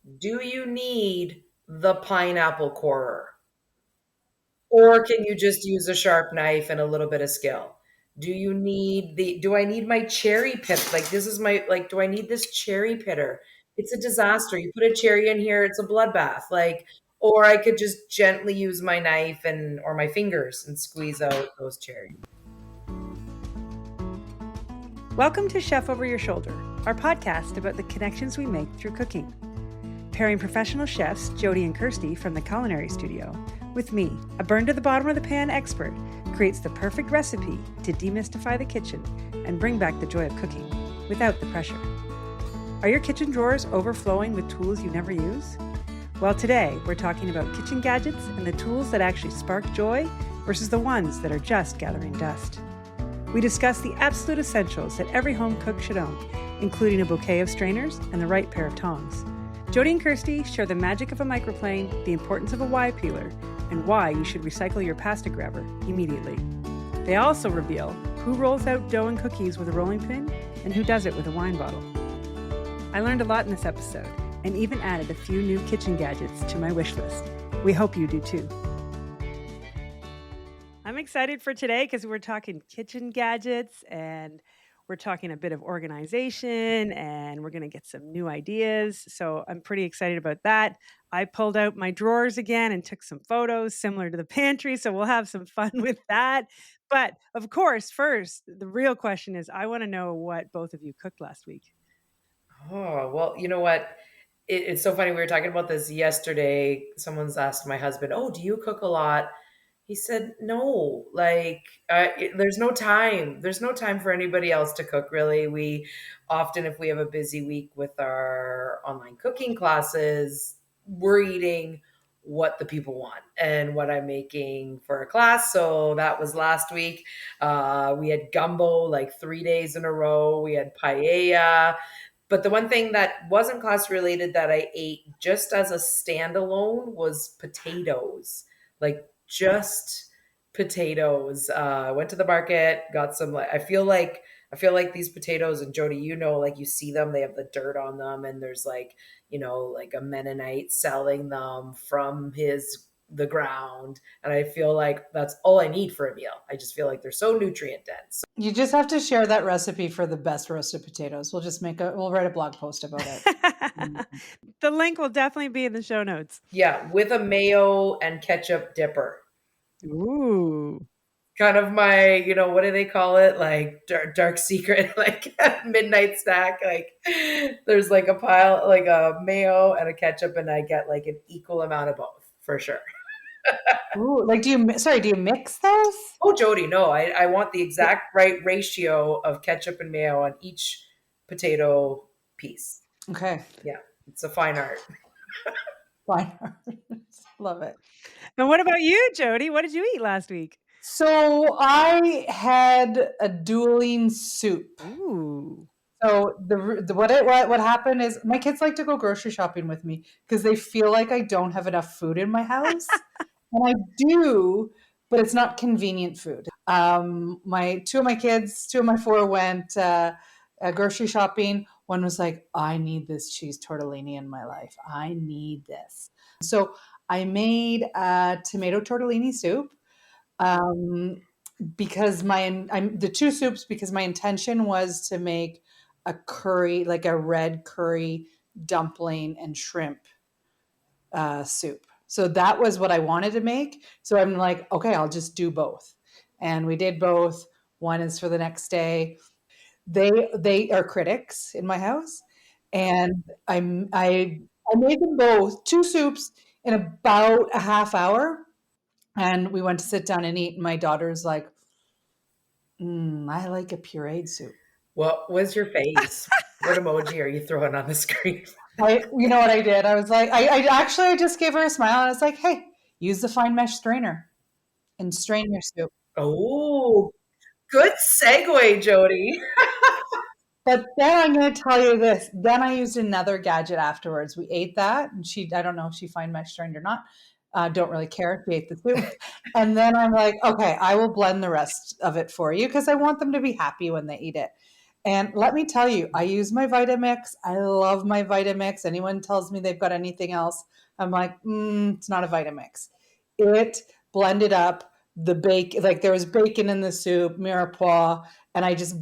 Do you need the pineapple corer? Or can you just use a sharp knife and a little bit of skill? Do I need my cherry pit? Like this is my like, do I need this cherry pitter? It's a disaster. You put a cherry in here, it's a bloodbath. Like, or I could just gently use my knife and or my fingers and squeeze out those cherries. Welcome to Chef Over Your Shoulder, our podcast about the connections we make through cooking. Pairing professional chefs Jody and Kirstie from the Culinary Studio with me, a burn to the bottom of the pan expert, creates the perfect recipe to demystify the kitchen and bring back the joy of cooking without the pressure. Are your kitchen drawers overflowing with tools you never use? Well, today we're talking about kitchen gadgets and the tools that actually spark joy versus the ones that are just gathering dust. We discuss the absolute essentials that every home cook should own, including a bouquet of strainers and the right pair of tongs. Jody and Kirstie share the magic of a microplane, the importance of a Y peeler, and why you should recycle your pasta grabber immediately. They also reveal who rolls out dough and cookies with a rolling pin and who does it with a wine bottle. I learned a lot in this episode and even added a few new kitchen gadgets to my wish list. We hope you do too. I'm excited for today because we're talking kitchen gadgets and we're talking a bit of organization and we're going to get some new ideas. So I'm pretty excited about that. I pulled out my drawers again and took some photos similar to the pantry. So we'll have some fun with that. But of course, first, the real question is I want to know what both of you cooked last week. Oh, well, you know what? It's so funny. We were talking about this yesterday. Someone's asked my husband, "Oh, do you cook a lot?" He said, "No, like there's no time. There's no time for anybody else to cook, really. We often, if we have a busy week with our online cooking classes, we're eating what the people want and what I'm making for a class. So that was last week. We had gumbo like 3 days in a row. We had paella. But the one thing that wasn't class related that I ate just as a standalone was potatoes, like just potatoes. I went to the market, got some. I feel like these potatoes, and Jody, like you see them, they have the dirt on them, and there's like a Mennonite selling them from the ground, and I feel like that's all I need for a meal. I just feel like they're so nutrient dense. You just have to share that recipe for the best roasted potatoes. We'll write a blog post about it. The link will definitely be in the show notes. Yeah, with a mayo and ketchup dipper. Ooh. Kind of my, what do they call it? Like dark secret, like midnight snack. Like there's like a pile, like a mayo and a ketchup, and I get like an equal amount of both for sure. Ooh, like do you mix those? Oh, Jody, no, I want the exact right ratio of ketchup and mayo on each potato piece. Okay. Yeah, it's a fine art. Fine. Love it. And what about you, Jody? What did you eat last week? So I had a dueling soup. Ooh. So what happened is my kids like to go grocery shopping with me because they feel like I don't have enough food in my house. And I do, but it's not convenient food. Two of my four went grocery shopping. One was like, I need this cheese tortellini in my life. I need this. So I made a tomato tortellini soup because the two soups, because my intention was to make a curry, like a red curry dumpling and shrimp soup. So that was what I wanted to make. So I'm like, okay, I'll just do both. And we did both. One is for the next day. They are critics in my house. And I made them both, two soups in about a half hour. And we went to sit down and eat. And my daughter's like, I like a pureed soup. What was your face? What emoji are you throwing on the screen? You know what I did? I was like, I just gave her a smile and I was like, hey, use the fine mesh strainer and strain your soup. Oh, good segue, Jody. But then I'm going to tell you this. Then I used another gadget afterwards. We ate that, and I don't know if she fine mesh strained or not. Don't really care if she ate the soup. And then I'm like, okay, I will blend the rest of it for you because I want them to be happy when they eat it. And let me tell you, I use my Vitamix. I love my Vitamix. Anyone tells me they've got anything else, I'm like, it's not a Vitamix. It blended up the bacon, like there was bacon in the soup, mirepoix, and I just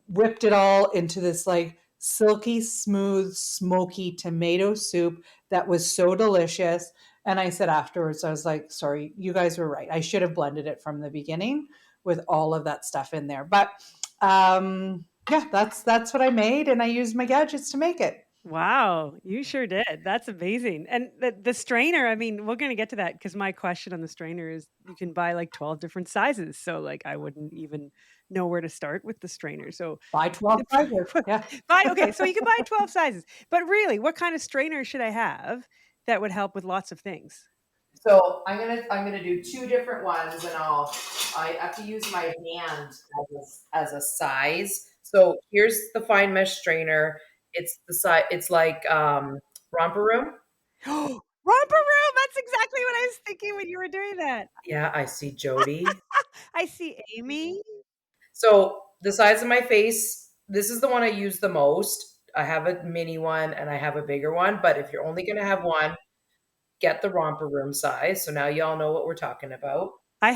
whipped it all into this like silky smooth, smoky tomato soup that was so delicious. And I said afterwards, I was like, sorry, you guys were right. I should have blended it from the beginning with all of that stuff in there. But yeah, that's what I made, and I used my gadgets to make it. Wow, you sure did. That's amazing. And the strainer, I mean, we're going to get to that because my question on the strainer is you can buy like 12 different sizes. So like I wouldn't even know where to start with the strainer. So Buy 12 sizes. Yeah. buy okay, so you can buy 12 sizes. But really, what kind of strainer should I have that would help with lots of things? So I'm gonna do two different ones, and I have to use my hand as a size. So here's the fine mesh strainer. It's the size. It's like romper room. Romper room. That's exactly what I was thinking when you were doing that. Yeah, I see Jody. I see Amy. So the size of my face. This is the one I use the most. I have a mini one and I have a bigger one. But if you're only gonna have one, get the romper room size. So now y'all know what we're talking about. I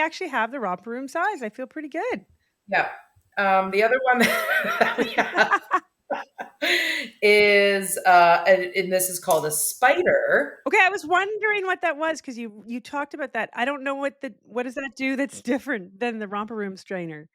actually have the romper room size. I feel pretty good. Yeah. The other one that we have is and this is called a spider. Okay, I was wondering what that was because you talked about that. I don't know what does that do that's different than the romper room strainer.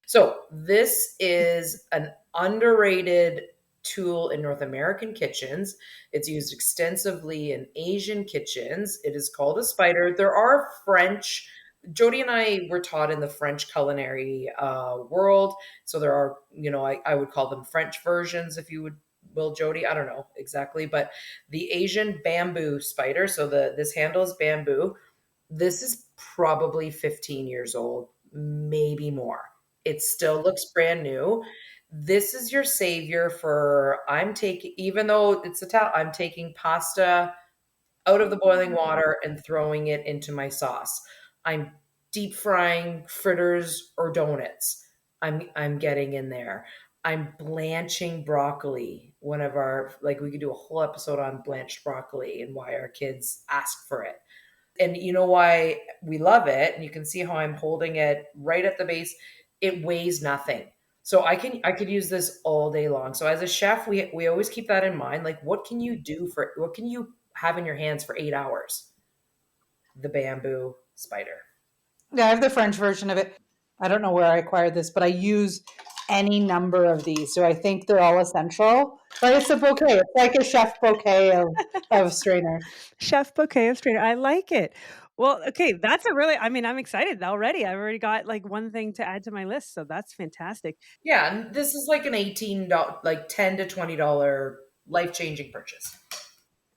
So this is an underrated tool in North American kitchens. It's used extensively in Asian kitchens. It is called a spider. There are French. Jody and I were taught in the French culinary world, so there are, I would call them French versions, if you would will, Jody. I don't know exactly, but the Asian bamboo spider. So this handle is bamboo. This is probably 15 years old, maybe more. It still looks brand new. This is your savior for I'm taking, even though it's Italian, I'm taking pasta out of the boiling water and throwing it into my sauce. I'm deep frying fritters or donuts. I'm getting in there. I'm blanching broccoli. One of our like we could do a whole episode on blanched broccoli and why our kids ask for it. And you know why we love it, and you can see how I'm holding it right at the base. It weighs nothing. So I could use this all day long. So as a chef, we always keep that in mind. Like what can you have in your hands for 8 hours? The bamboo spider. Yeah, I have the French version of it. I don't know where I acquired this, but I use any number of these. So I think they're all essential. But it's a bouquet. It's like a chef bouquet of strainers. Chef bouquet of strainer. I like it. Well, okay, that's a really I mean, I'm excited already. I've already got like one thing to add to my list, so that's fantastic. Yeah, and this is like an $18, like $10 to $20 life-changing purchase.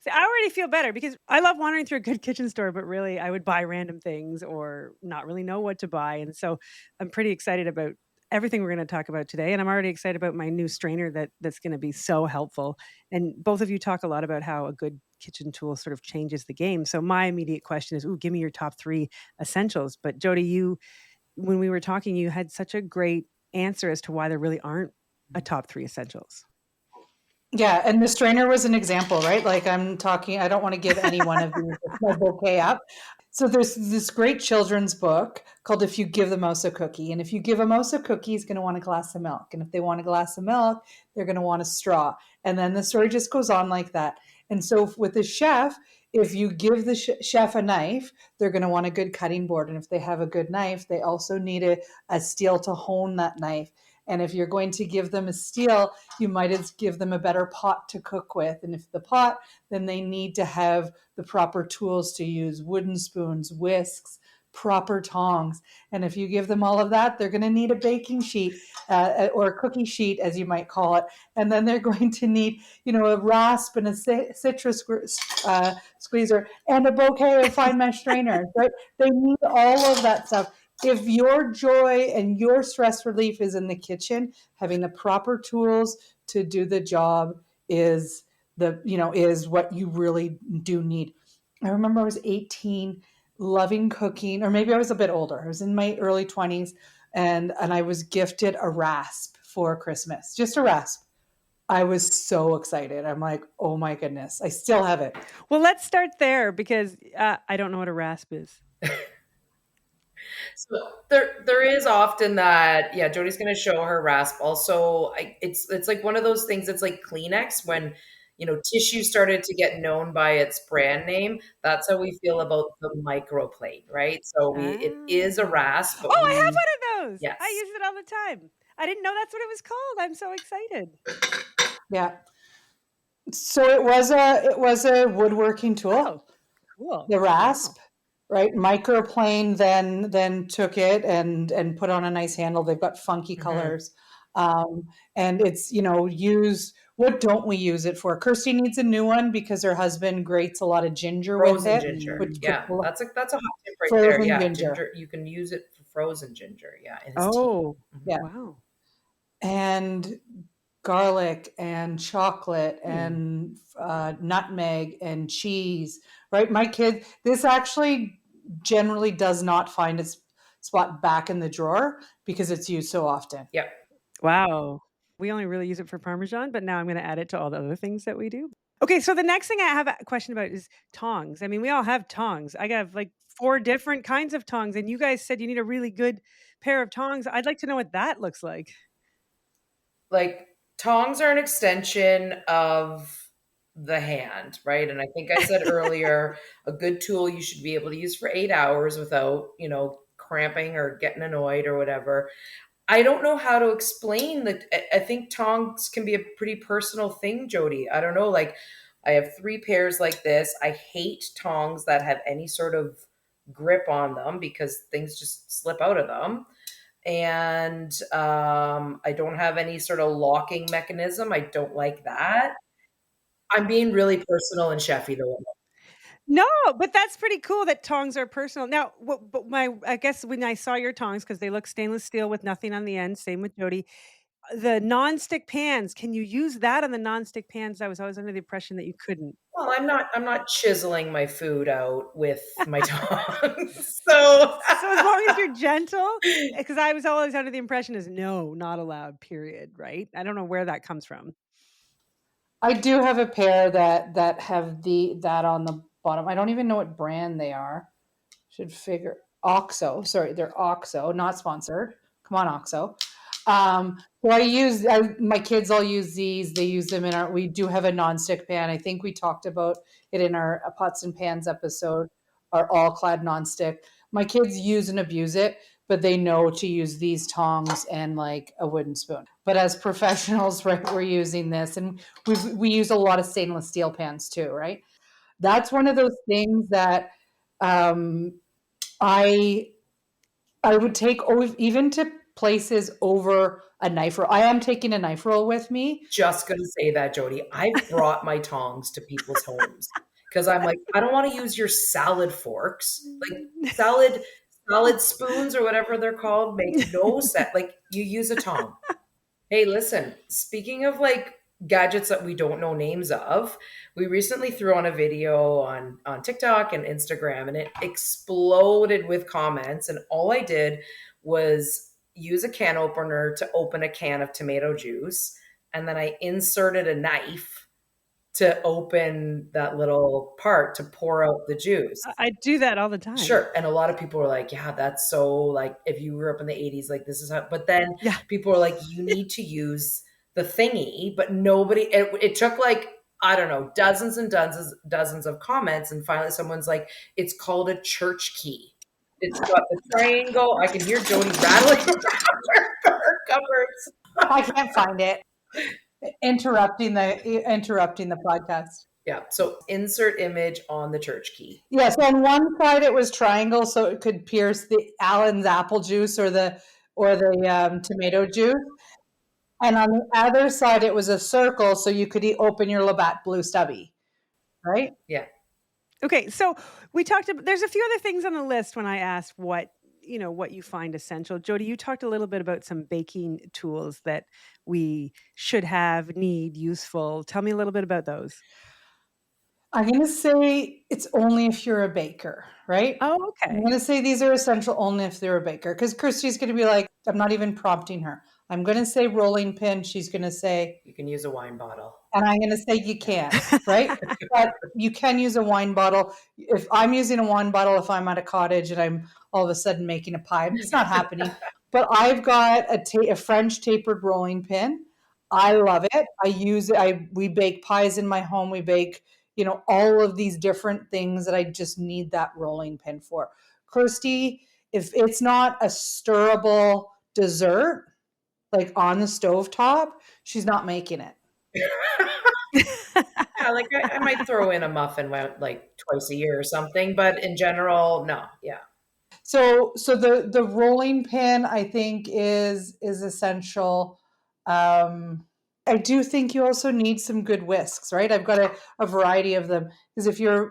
See, I already feel better because I love wandering through a good kitchen store, but really I would buy random things or not really know what to buy. And so I'm pretty excited about everything we're going to talk about today. And I'm already excited about my new strainer that's going to be so helpful. And both of you talk a lot about how a good kitchen tool sort of changes the game. So my immediate question is, ooh, give me your top 3 essentials. But Jody, when we were talking, you had such a great answer as to why there really aren't a top 3 essentials. Yeah, and the strainer was an example, right? Like I'm talking, I don't want to give any one of these my bouquet up. So there's this great children's book called If You Give the Mouse a Cookie. And if you give a mouse a cookie, he's going to want a glass of milk. And if they want a glass of milk, they're going to want a straw. And then the story just goes on like that. And so with the chef, if you give the chef a knife, they're going to want a good cutting board. And if they have a good knife, they also need a steel to hone that knife. And if you're going to give them a steel, you might as give them a better pot to cook with. And if the pot, then they need to have the proper tools to use, wooden spoons, whisks, proper tongs. And if you give them all of that, they're going to need a baking sheet or a cookie sheet, as you might call it. And then they're going to need, a rasp and a citrus squeezer and a bouquet of fine mesh strainers, right? They need all of that stuff. If your joy and your stress relief is in the kitchen, having the proper tools to do the job is what you really do need. I remember I was 18, loving cooking, or maybe I was a bit older. I was in my early 20s, and I was gifted a rasp for Christmas, just a rasp. I was so excited. I'm like, oh my goodness, I still have it. Well, let's start there because I don't know what a rasp is. So there is often that, yeah, Jody's gonna show her rasp. Also, it's like one of those things. It's like Kleenex when tissue started to get known by its brand name. That's how we feel about the microplane, right? So it Ah. is a rasp, but Oh, I have we one of those. I yes, use it all the time. I didn't know that's what it was called. I'm so excited. Yeah. So it was a woodworking Oh, tool, cool. the rasp, Wow. right? Microplane then took it and put on a nice handle. They've got funky hmm colors. And it's, use what don't we use it for? Kirstie needs a new one because her husband grates a lot of ginger with frozen it. ginger. Mm. Puts Yeah, that's a hot tip right there. frozen Yeah, ginger. ginger. You can use it for frozen ginger. Yeah, in his tea. Oh, Mhm. Yeah. wow. And garlic and chocolate Hmm. and nutmeg and cheese, right? My kid, this actually generally does not find its spot back in the drawer because it's used so often. Yep. Wow. We only really use it for Parmesan, but now I'm going to add it to all the other things that we do. Okay, so the next thing I have a question about is tongs. I mean, we all have tongs. I have like 4 different kinds of tongs, and you guys said you need a really good pair of tongs. I'd like to know what that looks like. Like tongs are an extension of the hand, right? And I think I said earlier, a good tool you should be able to use for 8 hours without, cramping or getting annoyed or whatever. I don't know how to explain that. I think tongs can be a pretty personal thing, Jody. I don't know. Like, I have 3 pairs like this. I hate tongs that have any sort of grip on them because things just slip out of them. And I don't have any sort of locking mechanism. I don't like that. I'm being really personal and chefy though. No, but that's pretty cool that tongs are personal. Now, but I guess when I saw your tongs, because they look stainless steel with nothing on the end, same with Jody. The nonstick pans, can you use that on the nonstick pans? I was always under the impression that you couldn't. Well, I'm not chiseling my food out with my tongs. So So as long as you're gentle, because I was always under the impression is no, not allowed, period, right? I don't know where that comes from. I do have a pair that have that on the bottom. I don't even know what brand they are. Should figure Oxo. Sorry, they're Oxo, not sponsored. Come on, Oxo. So my kids all use these. They use them in our. We do have a nonstick pan. I think we talked about it in our pots and pans episode. Our all clad nonstick. My kids use and abuse it, but they know to use these tongs and like a wooden spoon. But as professionals, right, we're using this, and we use a lot of stainless steel pans too, right? That's one of those things that um, I I would take even to places over a knife roll. I am taking a knife roll with me. just gonna say that, Jody. I've brought my tongs to people's homes because I'm like, I don't want to use your salad forks, like salad spoons or whatever they're called. Make no sense. Like you use a tong. Hey, listen, speaking of like gadgets that we don't know names of, we recently threw on a video on TikTok and Instagram and it exploded with comments and all I did was use a can opener to open a can of tomato juice and then I inserted a knife to open that little part to pour out the juice. I do that all the time. Sure. And a lot of people are like, yeah, that's so like if you grew up in the 80s, like this is how, but then Yeah. people are like, you need to use the thingy, but it took like, I don't know, dozens and dozens of comments. And finally someone's like, it's called a church key. It's got the triangle. I can hear Jody rattling her cupboards. I can't find it. Interrupting the podcast. Yeah. So insert image on the church key. Yes, on one side it was triangle, so it could pierce the Allen's apple juice or the tomato juice, and on the other side it was a circle, so you could open your Labatt Blue Stubby, right? Yeah. Okay, so we talked about there's a few other things on the list when I asked what you find essential. Jody, you talked a little bit about some baking tools that we should have, need, useful. Tell me a little bit about those. I'm going to say it's only if you're a baker, right? Oh, I'm okay. going to say these are essential only if they're a baker because Kirstie's going to be like, I'm not even prompting her. I'm going to say rolling pin. She's going to say, You can use a wine bottle. and I'm going to say you Yeah. can't, right? But you can use a wine bottle. If I'm using a wine bottle, if I'm at a cottage and I'm all of a sudden making a pie, it's not happening. But I've got a French tapered rolling pin. I love it. I use it. We bake pies in my home. We bake, all of these different things that I just need that rolling pin for. Kirstie, if it's not a stirrable dessert, like on the stove top, she's not making it. Yeah, like I might throw in a muffin like twice a year or something, but in general, no. Yeah. So the rolling pin I think is essential. Um, I do think you also need some good whisks, right? I've got a variety of them because if you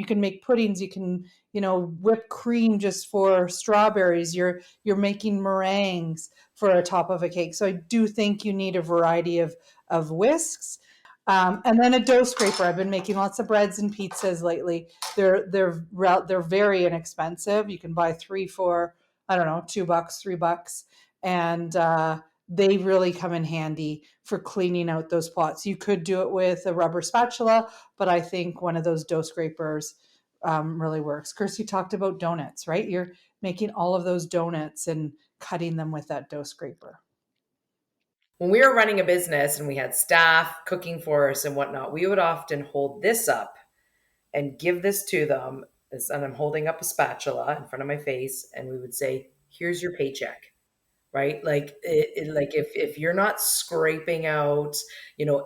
can make puddings, you can whip cream just for strawberries. You're making meringues for a top of a cake. So I do think you need a variety of whisks. And then a dough scraper. I've been making lots of breads and pizzas lately. They're very inexpensive. You can buy three for, I don't know, $2, $3, and they really come in handy for cleaning out those pots. You could do it with a rubber spatula, but I think one of those dough scrapers really works. Kirstie talked about donuts, right? You're making all of those donuts and cutting them with that dough scraper. When we were running a business and we had staff cooking for us and whatnot, we would often hold this up and give this to them. And I'm holding up a spatula in front of my face, and we would say, "Here's your paycheck." Right? Like like if you're not scraping out,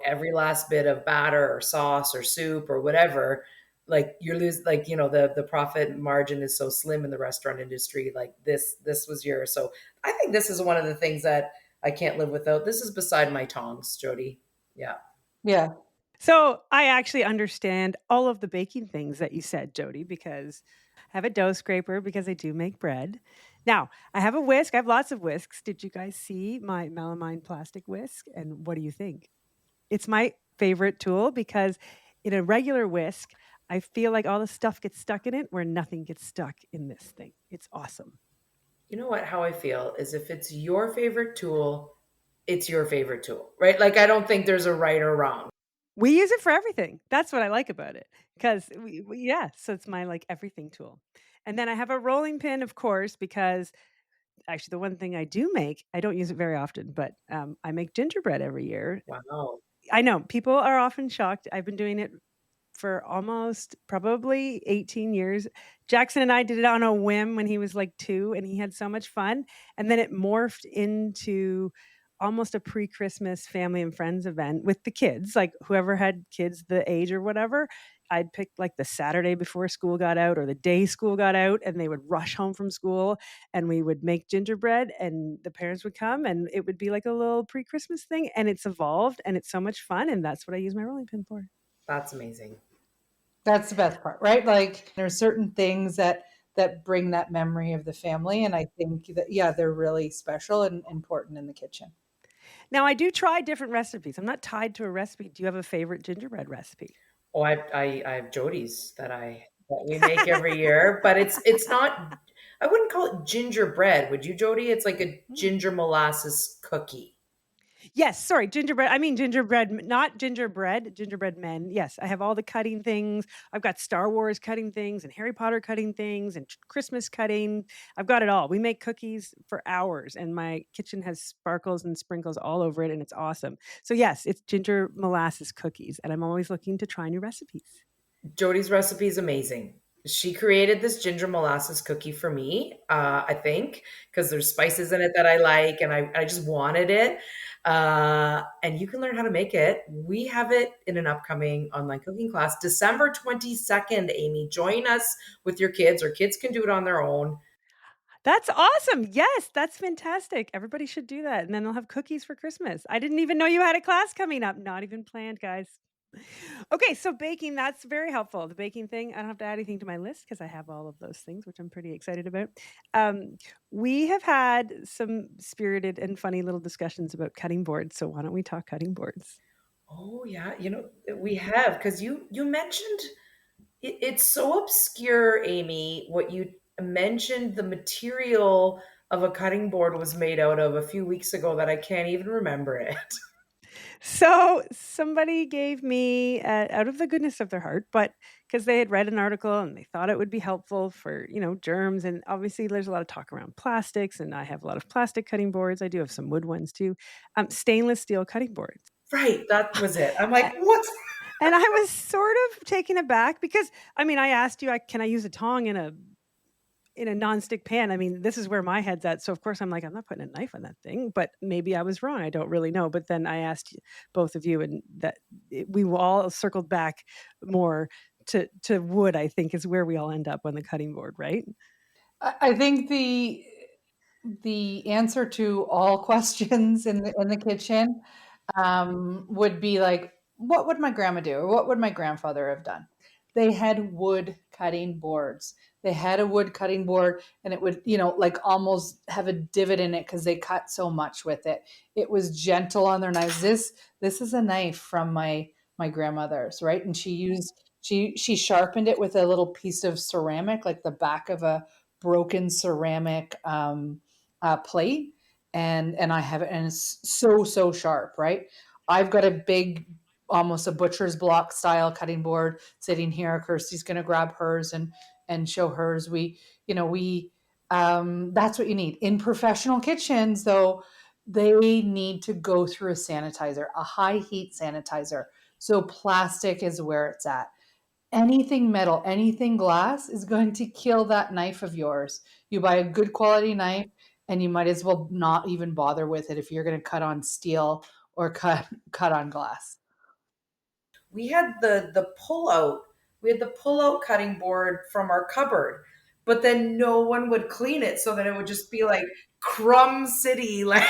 every last bit of batter or sauce or soup or whatever, like you're lose like, the profit margin is so slim in the restaurant industry. Like this was yours. So I think this is one of the things that I can't live without. This is beside my tongs, Jody. Yeah. Yeah. So I actually understand all of the baking things that you said, Jody, because I have a dough scraper because I do make bread. Now, I have a whisk. I have lots of whisks. Did you guys see my melamine plastic whisk? And what do you think? It's my favorite tool because in a regular whisk, I feel like all the stuff gets stuck in it where nothing gets stuck in this thing. It's awesome. You know what? How I feel is if it's your favorite tool, it's your favorite tool, right? Like I don't think there's a right or wrong. We use it for everything. That's what I like about it, 'cause yeah, so it's my, like, everything tool. And then I have a rolling pin, of course, because actually the one thing I do make, I don't use it very often, but, I make gingerbread every year. Wow. I know, people are often shocked. I've been doing it for almost probably 18 years. Jackson and I did it on a whim when he was like 2, and he had so much fun, and then it morphed into almost a pre-Christmas family and friends event with the kids, like, whoever had kids the age or whatever. I'd pick, like, the Saturday before school got out or the day school got out, and they would rush home from school, and we would make gingerbread, and the parents would come, and it would be like a little pre-Christmas thing, and it's evolved, and it's so much fun, and that's what I use my rolling pin for. That's amazing. That's the best part, right? Like there's certain things that bring that memory of the family, and I think that yeah, they're really special and important in the kitchen. Now I do try different recipes. I'm not tied to a recipe. Do you have a favorite gingerbread recipe? Oh, I have Jody's that we make every year, but it's not. I wouldn't call it gingerbread, would you, Jody? It's like a Mm. ginger molasses cookie. Yes, sorry, gingerbread. I mean gingerbread, not gingerbread, gingerbread men. Yes, I have all the cutting things. I've got Star Wars cutting things and Harry Potter cutting things and Christmas cutting. I've got it all. We make cookies for hours, and my kitchen has sparkles and sprinkles all over it, and it's awesome. So yes, it's ginger molasses cookies, and I'm always looking to try new recipes. Jody's recipe is amazing. She created this ginger molasses cookie for me, I think, because there's spices in it that I like, and I just wanted it. And you can learn how to make it. We have it in an upcoming online cooking class, December 22nd. Amy, join us with your kids, or kids can do it on their own. That's awesome. Yes, that's fantastic. Everybody should do that, and then they'll have cookies for Christmas. I didn't even know you had a class coming up. Not even planned, guys. Okay, so baking, that's very helpful. The baking thing, I don't have to add anything to my list because I have all of those things, which I'm pretty excited about. We have had some spirited and funny little discussions about cutting boards, so why don't we talk cutting boards? Oh yeah, we have, because you mentioned it's so obscure, Amy, what you mentioned, the material of a cutting board was made out of a few weeks ago that I can't even remember it. So somebody gave me, out of the goodness of their heart, but because they had read an article and they thought it would be helpful for, germs. And obviously, there's a lot of talk around plastics, and I have a lot of plastic cutting boards. I do have some wood ones too. Stainless steel cutting boards. Right, that was it. I'm like, "What?" And I was sort of taken aback because, I mean, I asked you, can I use a tong in a nonstick pan? I mean, this is where my head's at. So of course I'm like, I'm not putting a knife on that thing, but maybe I was wrong. I don't really know. But then I asked both of you, and we all circled back more to wood. I think is where we all end up on the cutting board, right? I think the answer to all questions in the kitchen would be like, what would my grandma do? Or what would my grandfather have done? They had wood cutting boards. They had a wood cutting board, and it would, like almost have a divot in it because they cut so much with it. It was gentle on their knives. This is a knife from my grandmother's, right? And she sharpened it with a little piece of ceramic, like the back of a broken ceramic plate, and I have it, and it's so sharp, right? I've got a big, almost a butcher's block style cutting board sitting here. Kirstie's going to grab hers and show hers. We that's what you need in professional kitchens, though. They need to go through a sanitizer, a high heat sanitizer. So plastic is where it's at. Anything metal, anything glass is going to kill that knife of yours. You buy a good quality knife, and you might as well not even bother with it if you're going to cut on steel or cut on glass. We had the pull out cutting board from our cupboard, but then no one would clean it, so then it would just be like crumb city, like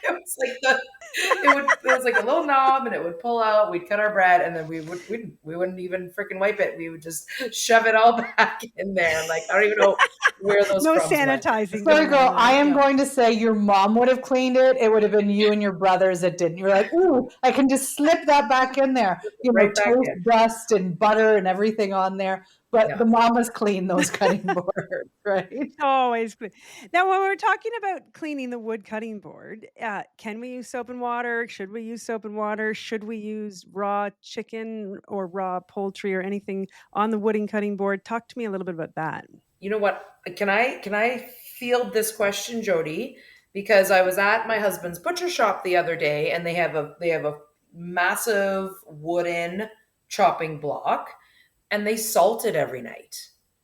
it was like it was like a little knob and it would pull out, we'd cut our bread, and then we wouldn't even freaking wipe it. We would just shove it all back in there. Like, I don't even know where those No crumbs went. sanitizing Sorry, going on girl. I there. am Yeah. going to say your mom would have cleaned it. It would have been you and your brothers that didn't. You're like, ooh, I can just slip that back in there. Right back Toast in. dust and butter and everything on there. But Yeah. the mamas clean those cutting boards, right? Always clean. Now, when we're talking about cleaning the wood cutting board, can we use soap and water? Should we use soap and water? Should we use raw chicken or raw poultry or anything on the wooden cutting board? Talk to me a little bit about that. You know what? Can I field this question, Jody? Because I was at my husband's butcher shop the other day, and they have a massive wooden chopping block, and they salt it every night.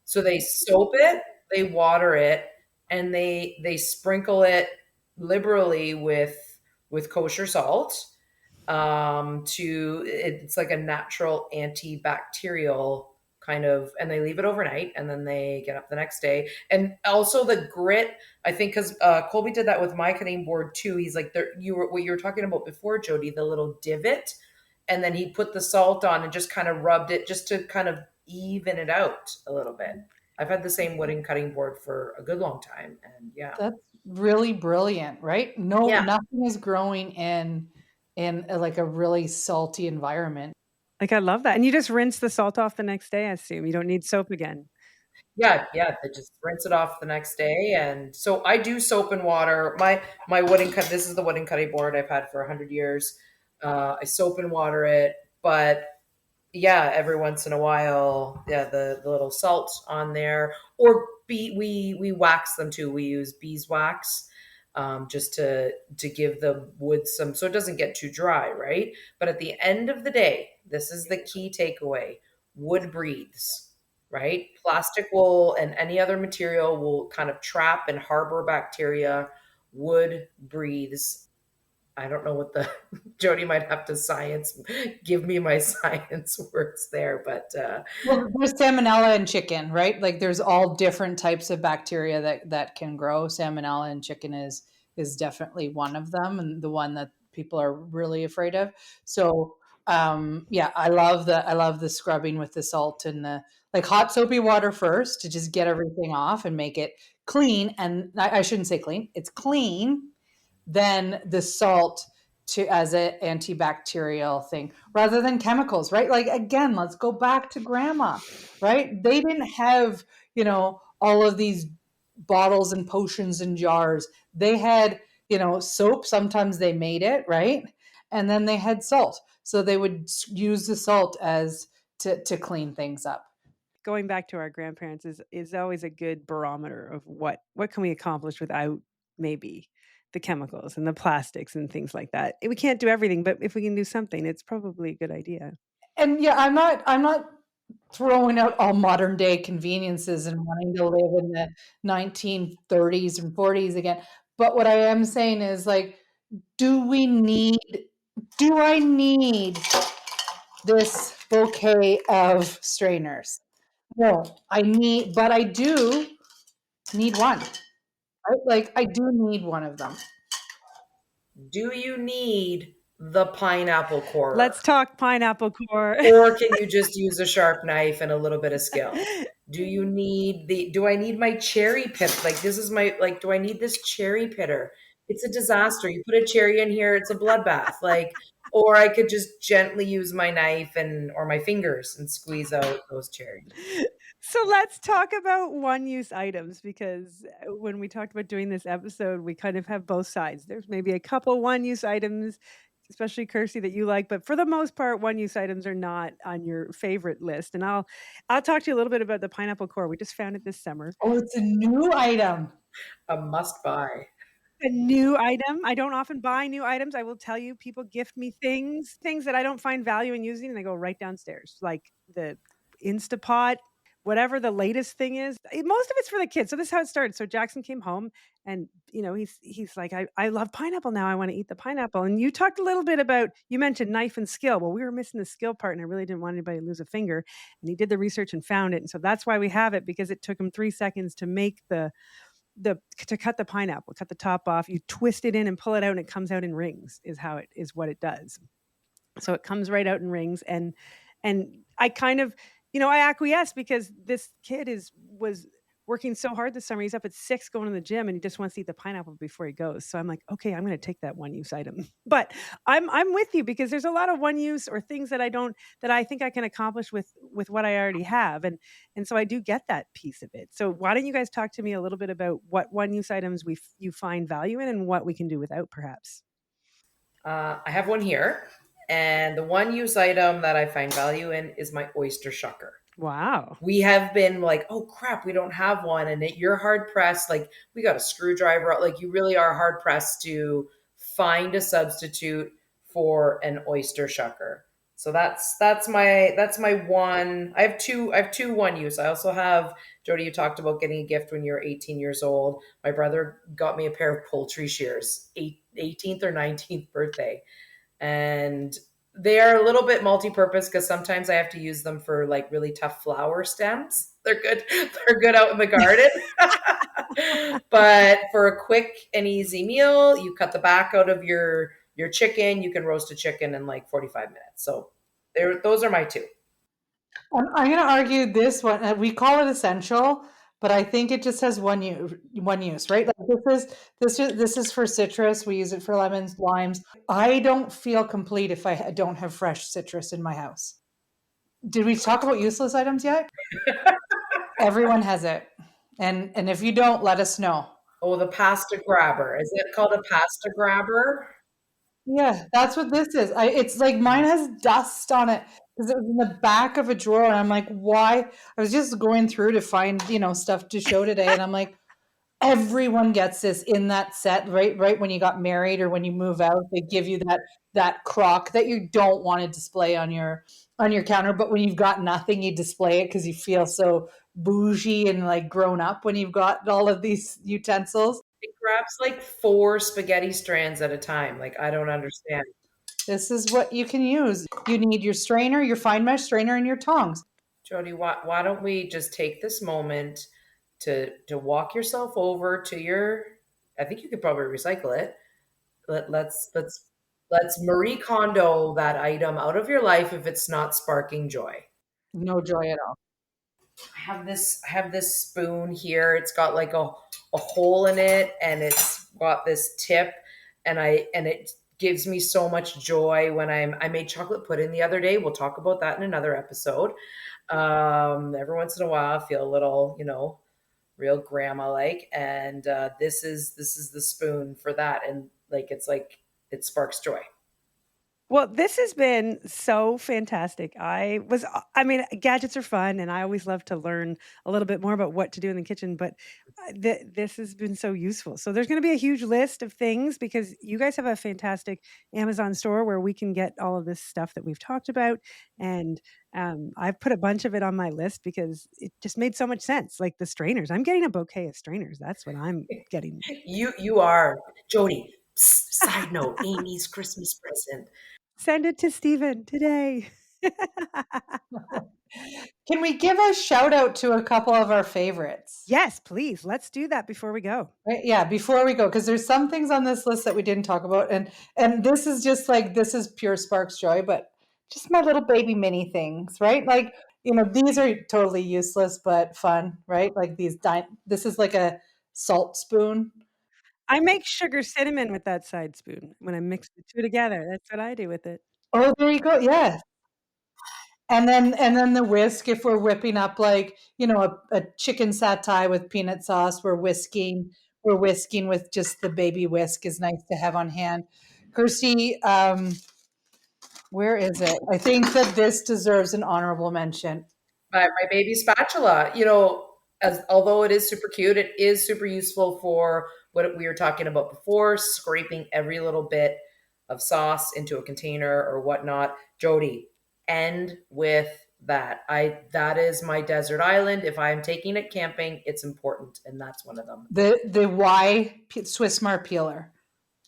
So they soap it, they water it, and they sprinkle it liberally with kosher salt. It's like a natural antibacterial kind of, and they leave it overnight, and then they get up the next day. And also the grit, I think, because Colby did that with my cutting board too. He's like, there, what you were talking about before, Jody, the little divot, and then he put the salt on and just kind of rubbed it just to kind of even it out a little bit. I've had the same wooden cutting board for a good long time, and yeah. That's really brilliant, right? No, Yeah. nothing is growing in like a really salty environment. Like, I love that. And you just rinse the salt off the next day, I assume. You don't need soap again. Yeah, yeah, they just rinse it off the next day, and so I do soap and water. My wooden cut. This is the wooden cutting board I've had for 100 years. I soap and water it, but yeah, every once in a while, yeah, the little salt on there, or we wax them too. We use beeswax, just to give the wood some, so it doesn't get too dry, right? But at the end of the day, this is the key takeaway: wood breathes, right? Plastic will and any other material will kind of trap and harbor bacteria. Wood breathes. I don't know what the Jody might have to give me my science words there, but Well, there's salmonella in chicken, right? Like there's all different types of bacteria that can grow. Salmonella in chicken is definitely one of them, and the one that people are really afraid of. So yeah, I love the scrubbing with the salt and the like hot soapy water first to just get everything off and make it clean. And I shouldn't say clean, it's clean, then the salt to as an antibacterial thing rather than chemicals, right? Like again, let's go back to grandma, right? They didn't have, all of these bottles and potions and jars. They had, soap. Sometimes they made it, right? And then they had salt. So they would use the salt as to clean things up. Going back to our grandparents is always a good barometer of what can we accomplish without maybe the chemicals and the plastics and things like that. We can't do everything, but if we can do something, it's probably a good idea. And yeah, I'm not throwing out all modern day conveniences and wanting to live in the 1930s and 40s again. But what I am saying is, like, do we need do I need this bouquet of strainers? No, but I do need one. Right? Like, I do need one of them. Do you need the pineapple Let's corer? talk pineapple core. Or can you just use a sharp knife and a little bit of skill? Do I need my cherry pit? Like, this is my, like, do I need this cherry pitter? It's a disaster. You put a cherry in here, it's a bloodbath. Like, or I could just gently use my knife or my fingers and squeeze out those cherries. So let's talk about one-use items, because when we talked about doing this episode, we kind of have both sides. There's maybe a couple one-use items, especially Kirstie, that you like, but for the most part, one-use items are not on your favorite list. And I'll talk to you a little bit about the pineapple core. We just found it this summer. Oh, it's a new item. A must buy. A new item. I don't often buy new items. I will tell you, people gift me things that I don't find value in using, and they go right downstairs, like the Instapot, whatever the latest thing is. Most of it's for the kids. So this is how it started. So Jackson came home, and he's like, I love pineapple now. I want to eat the pineapple. And you talked a little bit about, you mentioned knife and skill. Well, we were missing the skill part, and I really didn't want anybody to lose a finger. And he did the research and found it. And so that's why we have it, because it took him 3 seconds to make to cut the pineapple, cut the top off. You twist it in and pull it out, and it comes out in rings, is what it does. So it comes right out in rings. And I kind of, I acquiesce, because this kid was working so hard this summer. He's up at 6 going to the gym, and he just wants to eat the pineapple before he goes. So I'm like, okay, I'm going to take that one use item. But I'm with you, because there's a lot of one use or things that I think I can accomplish with what I already have. And so I do get that piece of it. So why don't you guys talk to me a little bit about what one use items you find value in, and what we can do without, perhaps? I have one here. And the one use item that I find value in is my oyster shucker. Wow. We have been like, oh crap, we don't have one. And you're hard pressed. Like, we got a screwdriver. Like, you really are hard pressed to find a substitute for an oyster shucker. So that's my one. I have two one use. I also have, Jody, you talked about getting a gift when you're 18 years old. My brother got me a pair of poultry shears, 18th or 19th birthday. And they are a little bit multi-purpose, because sometimes I have to use them for like really tough flower stems. They're good. They're good out in the garden. But for a quick and easy meal, you cut the back out of your chicken. You can roast a chicken in like 45 minutes. So those are my two. I'm going to argue this one. We call it essential, but I think it just has one use, right? Like, this is for citrus. We use it for lemons, limes. I don't feel complete if I don't have fresh citrus in my house. Did we talk about useless items yet? Everyone has it, and if you don't, let us know. Oh, the pasta grabber. Is it called a pasta grabber? Yeah, that's what this is. It's like, mine has dust on it because it was in the back of a drawer, and I'm like, why? I was just going through to find, stuff to show today, and I'm like, everyone gets this in that set, right? Right when you got married or when you move out, they give you that crock that you don't want to display on your counter, but when you've got nothing, you display it because you feel so bougie and like grown up when you've got all of these utensils. It grabs like 4 spaghetti strands at a time. Like, I don't understand. This is what you can use. You need your strainer, your fine mesh strainer, and your tongs. Jody, why don't we just take this moment to walk yourself over to your, I think you could probably recycle it. Let's Marie Kondo that item out of your life if it's not sparking joy. No joy at all. I have this spoon here. It's got like a hole in it, and it's got this tip, and it gives me so much joy when I made chocolate pudding the other day. We'll talk about that in another episode. Every once in a while I feel a little, real grandma like. And this is the spoon for that. And like it sparks joy. Well, this has been so fantastic. I mean, gadgets are fun, and I always love to learn a little bit more about what to do in the kitchen, but this has been so useful. So there's going to be a huge list of things because you guys have a fantastic Amazon store where we can get all of this stuff that we've talked about. And I've put a bunch of it on my list because it just made so much sense. Like the strainers, I'm getting a bouquet of strainers. That's what I'm getting. You are Jody. Psst, side note, Amy's Christmas present. Send it to Stephen today. Can we give a shout out to a couple of our favorites? Yes, please. Let's do that before we go. Right? Yeah, before we go, because there's some things on this list that we didn't talk about, and this is just like this is pure sparks joy, but just my little baby mini things, right? Like these are totally useless but fun, right? Like this is like a salt spoon. I make sugar cinnamon with that side spoon when I mix the two together. That's what I do with it. Oh, there you go. Yeah. And then the whisk, if we're whipping up like, a chicken satay with peanut sauce, we're whisking with just the baby whisk is nice to have on hand. Kirstie, where is it? I think that this deserves an honorable mention. My baby spatula, as although it is super cute, it is super useful for what we were talking about before, scraping every little bit of sauce into a container or whatnot. Jody, end with that. That is my desert island. If I'm taking it camping, it's important, and that's one of them. The Swiss Mar peeler.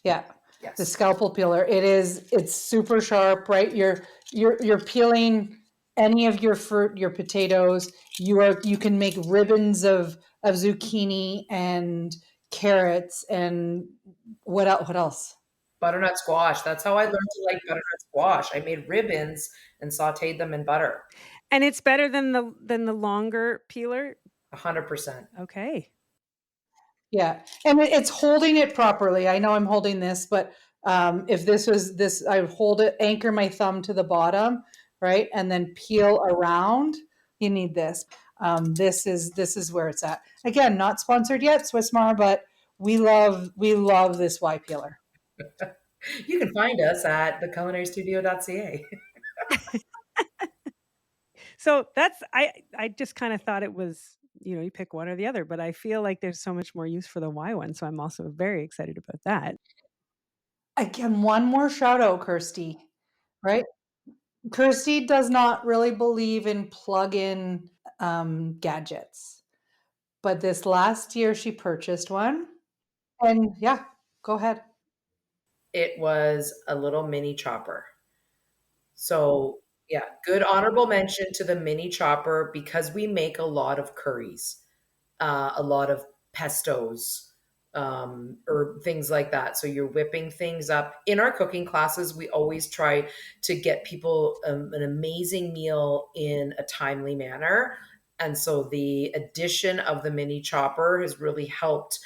Yeah. Yes. The scalpel peeler. It's super sharp, right? You're peeling any of your fruit, your potatoes. You can make ribbons of zucchini and carrots and what else? Butternut squash. That's how I learned to like butternut squash. I made ribbons and sauteed them in butter. And it's better than the longer peeler? 100%. Okay. Yeah. And it's holding it properly. I know I'm holding this, but if this was this, I would hold it, anchor my thumb to the bottom, right? And then peel around. You need this. This is where it's at. Again, not sponsored yet, Swiss Mar, but we love this Y peeler. You can find us at theculinarystudio.ca. So I just kind of thought it was, you pick one or the other, but I feel like there's so much more use for the Y one. So I'm also very excited about that. Again, one more shout out, Kirstie, right? Kirstie does not really believe in plug-in gadgets, but this last year she purchased one, and yeah, go ahead. It was a little mini chopper. So yeah, good honorable mention to the mini chopper because we make a lot of curries, a lot of pestos, or things like that. So you're whipping things up. In our cooking classes, we always try to get people an amazing meal in a timely manner. And so the addition of the mini chopper has really helped,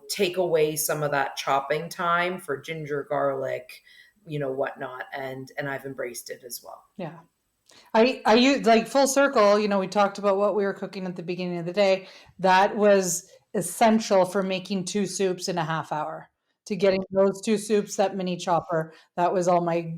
take away some of that chopping time for ginger, garlic, whatnot. And I've embraced it as well. Yeah. I use like full circle, we talked about what we were cooking at the beginning of the day. That was essential for making 2 soups in a half hour. To getting those 2 soups, that mini chopper, that was all my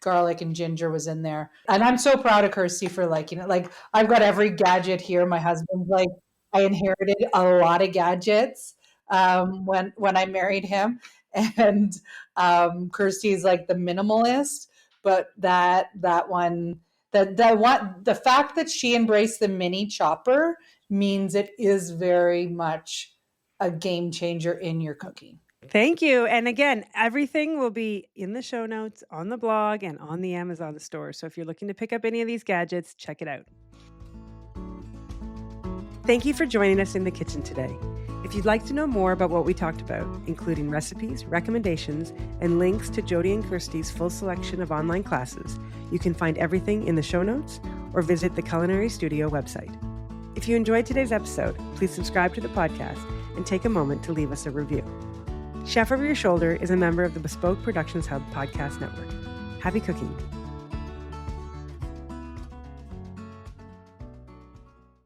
garlic and ginger was in there. And I'm so proud of Kirstie for liking it. Like I've got every gadget here. My husband's like, I inherited a lot of gadgets when I married him. And Kirstie's like the minimalist, but that one, the fact that she embraced the mini chopper means it is very much a game changer in your cooking. Thank you. And again, everything will be in the show notes, on the blog, and on the Amazon store. So if you're looking to pick up any of these gadgets, check it out. Thank you for joining us in the kitchen today. If you'd like to know more about what we talked about, including recipes, recommendations, and links to Jody and Kirstie's full selection of online classes, you can find everything in the show notes or visit the Culinary Studio website. If you enjoyed today's episode, please subscribe to the podcast and take a moment to leave us a review. Chef Over Your Shoulder is a member of the Bespoke Productions Hub podcast network. Happy cooking.